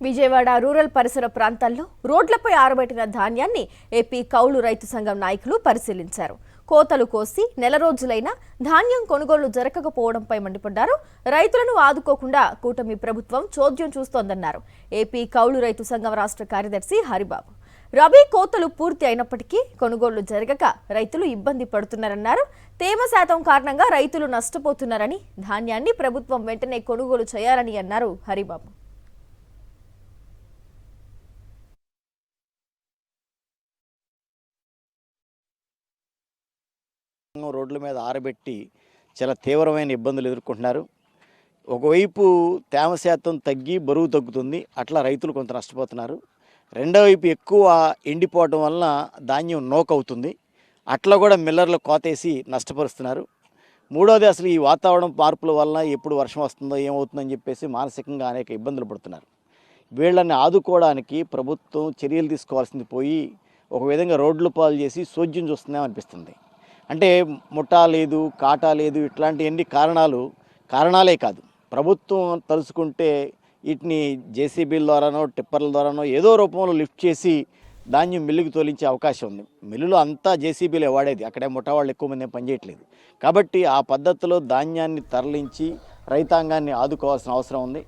Vijayawada rural పరిసర ప్రాంతాల్లో రోడ్లపై ఆరబెట్టిన ధాన్యాన్ని ఏపీ కౌలు రైతు సంఘం నాయకులు పరిశీలించారు. కోతలు కోసి నెల రోజులైనా ధాన్యం కొనుగోలు జరగకపోవడంపై మండిపడ్డారు. రైతులను ఆదుకోకుండా కూటమి ప్రభుత్వం చోద్యం చూస్తోందన్నారు ఏపీ కౌలు రైతు సంఘం రాష్ట్ర కార్యదర్శి హరిబాబు. రబీ కోతలు పూర్తి అయినప్పటికీ కొనుగోలు జరగక రైతులు ఇబ్బంది పడుతున్నారన్నారు. తేమ శాతం కారణంగా రైతులు నష్టపోతున్నారని, ధాన్యాన్ని ప్రభుత్వం వెంటనే కొనుగోలు చేయాలని అన్నారు హరిబాబు. రోడ్ల మీద ఆరబెట్టి చాలా తీవ్రమైన ఇబ్బందులు ఎదుర్కొంటున్నారు. ఒకవైపు తేమ శాతం తగ్గి బరువు తగ్గుతుంది, అట్లా రైతులు కొంత నష్టపోతున్నారు. రెండో వైపు ఎక్కువ ఎండిపోవడం వలన ధాన్యం నోకవుతుంది, అట్లా కూడా మిల్లర్లు కోతేసి నష్టపరుస్తున్నారు. మూడోది అసలు ఈ వాతావరణం మార్పుల వలన ఎప్పుడు వర్షం వస్తుందో ఏమవుతుందని చెప్పేసి మానసికంగా అనేక ఇబ్బందులు పడుతున్నారు. వీళ్ళని ఆదుకోవడానికి ప్రభుత్వం చర్యలు తీసుకోవాల్సింది పోయి ఒక విధంగా రోడ్లు పాలు చేసి సోద్యం చూస్తుందేమనిపిస్తుంది. అంటే ముఠా లేదు, కాటా లేదు, ఇట్లాంటి కారణాలే కాదు. ప్రభుత్వం తలుచుకుంటే వీటిని జేసీబీల ద్వారానో టిప్పర్ల ద్వారానో ఏదో రూపంలో లిఫ్ట్ చేసి ధాన్యం మిల్లుకి తోలించే అవకాశం ఉంది. మిల్లులో అంతా జేసీబీలే వాడేది, అక్కడే ముఠా వాళ్ళు ఎక్కువ మంది పనిచేయట్లేదు. కాబట్టి ఆ పద్ధతిలో ధాన్యాన్ని తరలించి రైతాంగాన్ని ఆదుకోవాల్సిన అవసరం ఉంది.